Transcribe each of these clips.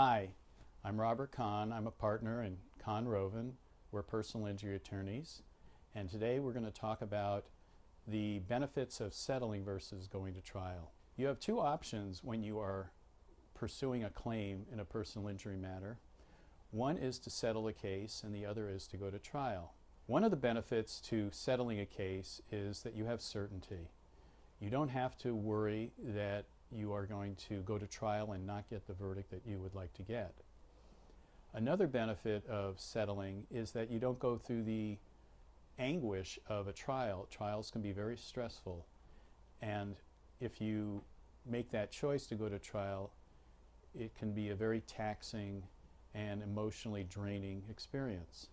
Hi, I'm Robert Kahn. I'm a partner in Kahn Roven. We're personal injury attorneys. And today we're going to talk about the benefits of settling versus going to trial. You have two options when you are pursuing a claim in a personal injury matter. One is to settle a case and the other is to go to trial. One of the benefits to settling a case is that you have certainty. You don't have to worry that you are going to go to trial and not get the verdict that you would like to get. Another benefit of settling is that you don't go through the anguish of a trial. Trials can be very stressful, and if you make that choice to go to trial, it can be a very taxing and emotionally draining experience.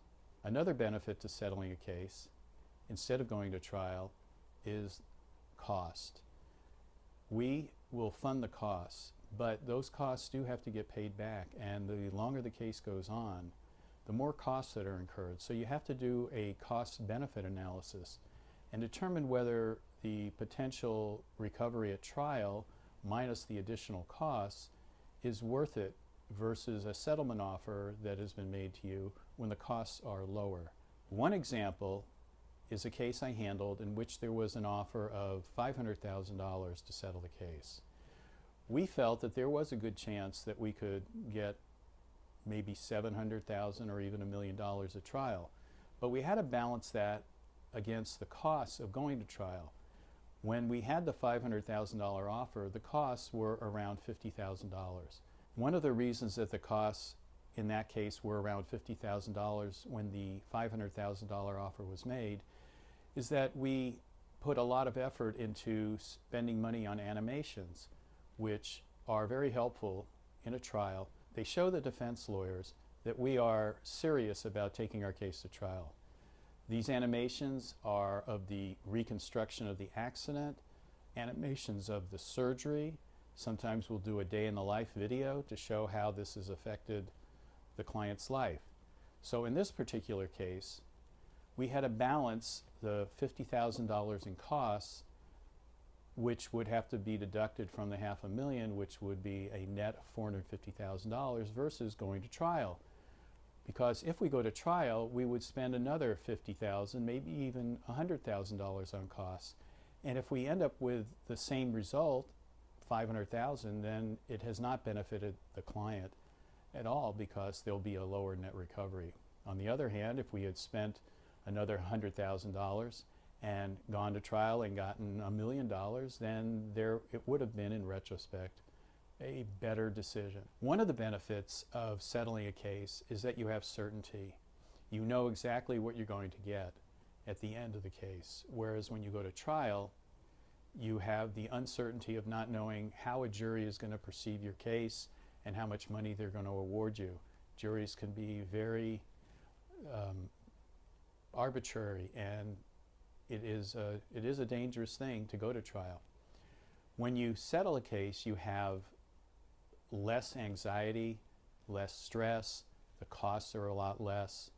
Another benefit to settling a case instead of going to trial is cost. We will fund the costs, but those costs do have to get paid back, and the longer the case goes on, the more costs that are incurred. So you have to do a cost-benefit analysis and determine whether the potential recovery at trial minus the additional costs is worth it versus a settlement offer that has been made to you when the costs are lower. One example is a case I handled in which there was an offer of $500,000 to settle the case. We felt that there was a good chance that we could get maybe $700,000 or even $1 million at trial, but we had to balance that against the costs of going to trial. When we had the $500,000 offer, the costs were around $50,000. One of the reasons that the costs in that case were around $50,000 when the $500,000 offer was made is that we put a lot of effort into spending money on animations, which are very helpful in a trial. They show the defense lawyers that we are serious about taking our case to trial. These animations are of the reconstruction of the accident, animations of the surgery. Sometimes we'll do a day in the life video to show how this has affected the client's life. So in this particular case, we had to balance the $50,000 in costs, which would have to be deducted from the $500,000, which would be a net of $450,000 versus going to trial. Because if we go to trial, we would spend another $50,000, maybe even $100,000 on costs. And if we end up with the same result, $500,000, then it has not benefited the client at all because there'll be a lower net recovery. On the other hand, if we had spent another $100,000 and gone to trial and gotten $1 million, then it would have been, in retrospect, a better decision. One of the benefits of settling a case is that you have certainty. You know exactly what you're going to get at the end of the case, whereas when you go to trial, you have the uncertainty of not knowing how a jury is going to perceive your case and how much money they're going to award you. Juries can be very arbitrary, and it is a dangerous thing to go to trial. When you settle a case, you have less anxiety, less stress, the costs are a lot less,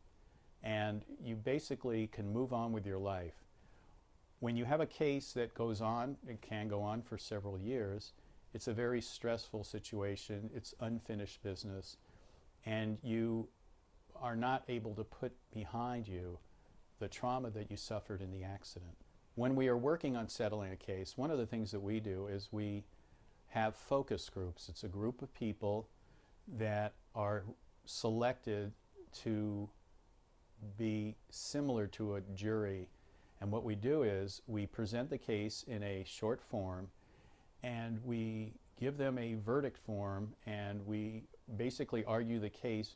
and you basically can move on with your life. When you have a case that goes on, it can go on for several years, it's a very stressful situation, it's unfinished business, and you are not able to put behind you the trauma that you suffered in the accident. When we are working on settling a case, one of the things that we do is we have focus groups. It's a group of people that are selected to be similar to a jury. And what we do is we present the case in a short form and we give them a verdict form, and we basically argue the case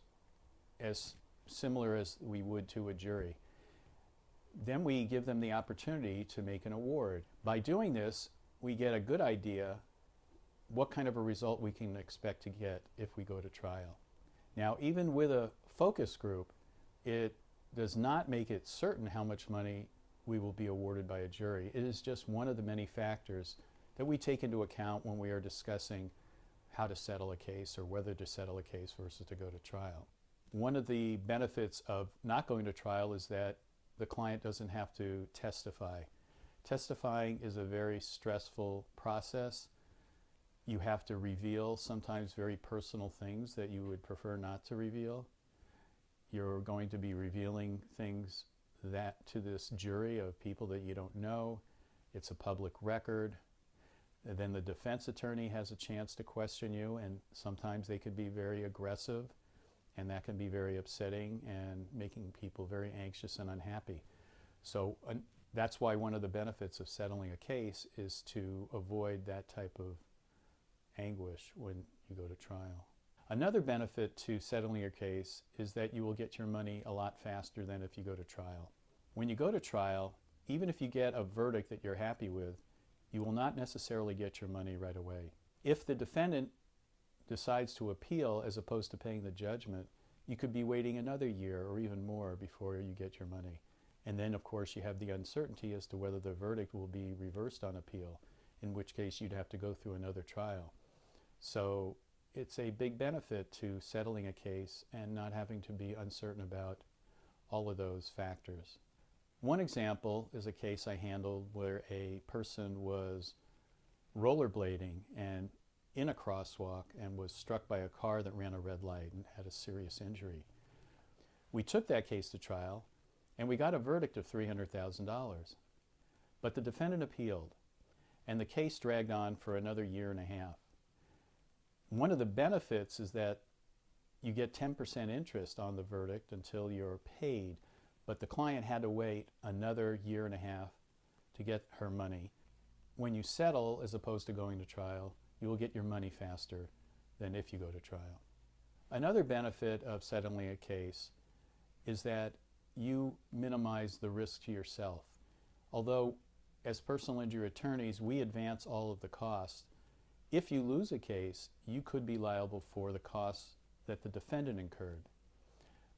as similar as we would to a jury. Then we give them the opportunity to make an award. By doing this, we get a good idea what kind of a result we can expect to get if we go to trial. Now, even with a focus group, it does not make it certain how much money we will be awarded by a jury. It is just one of the many factors that we take into account when we are discussing how to settle a case or whether to settle a case versus to go to trial. One of the benefits of not going to trial is that the client doesn't have to testify. Testifying is a very stressful process. You have to reveal sometimes very personal things that you would prefer not to reveal. You're going to be revealing things that to this jury of people that you don't know. It's a public record. And then the defense attorney has a chance to question you, and sometimes they could be very aggressive, and that can be very upsetting and making people very anxious and unhappy. So that's why one of the benefits of settling a case is to avoid that type of anguish when you go to trial. Another benefit to settling your case is that you will get your money a lot faster than if you go to trial. When you go to trial, even if you get a verdict that you're happy with, you will not necessarily get your money right away. If the defendant decides to appeal as opposed to paying the judgment, you could be waiting another year or even more before you get your money. And then, of course, you have the uncertainty as to whether the verdict will be reversed on appeal, in which case you'd have to go through another trial. So it's a big benefit to settling a case and not having to be uncertain about all of those factors. One example is a case I handled where a person was rollerblading and in a crosswalk and was struck by a car that ran a red light and had a serious injury. We took that case to trial and we got a verdict of $300,000. But the defendant appealed and the case dragged on for another year and a half. One of the benefits is that you get 10% interest on the verdict until you're paid, but the client had to wait another year and a half to get her money. When you settle, as opposed to going to trial, you will get your money faster than if you go to trial. Another benefit of settling a case is that you minimize the risk to yourself. Although, as personal injury attorneys, we advance all of the costs. If you lose a case, you could be liable for the costs that the defendant incurred.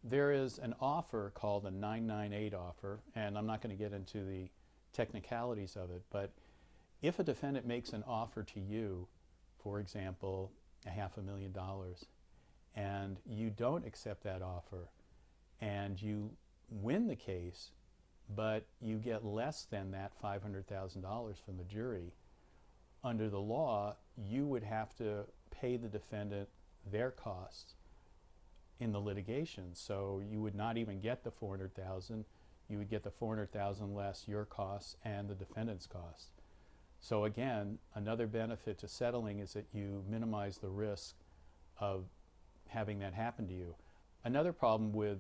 There is an offer called a 998 offer, and I'm not going to get into the technicalities of it, but if a defendant makes an offer to you, for example, $500,000, and you don't accept that offer, and you win the case, but you get less than that $500,000 from the jury, under the law, you would have to pay the defendant their costs in the litigation. So you would not even get the $400,000. You would get the $400,000 less your costs and the defendant's costs. So again, another benefit to settling is that you minimize the risk of having that happen to you. Another problem with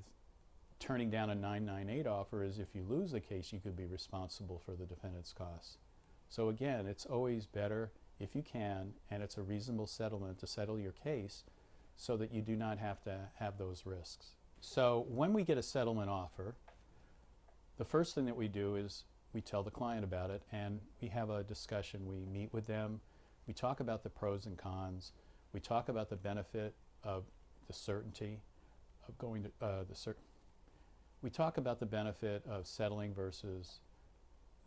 turning down a 998 offer is if you lose the case, you could be responsible for the defendant's costs. So again, it's always better if you can, and it's a reasonable settlement to settle your case so that you do not have to have those risks. So when we get a settlement offer, the first thing that we do is we tell the client about it and we have a discussion. We meet with them, we talk about the pros and cons, we talk about the benefit of the certainty of going to we talk about the benefit of settling versus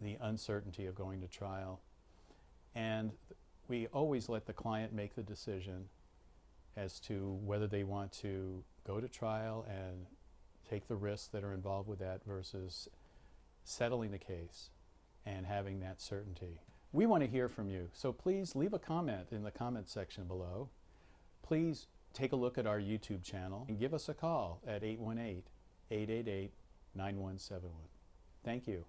the uncertainty of going to trial. And we always let the client make the decision as to whether they want to go to trial and take the risks that are involved with that versus settling the case and having that certainty. We want to hear from you, so please leave a comment in the comment section below. Please take a look at our YouTube channel and give us a call at 818-888-9171. Thank you.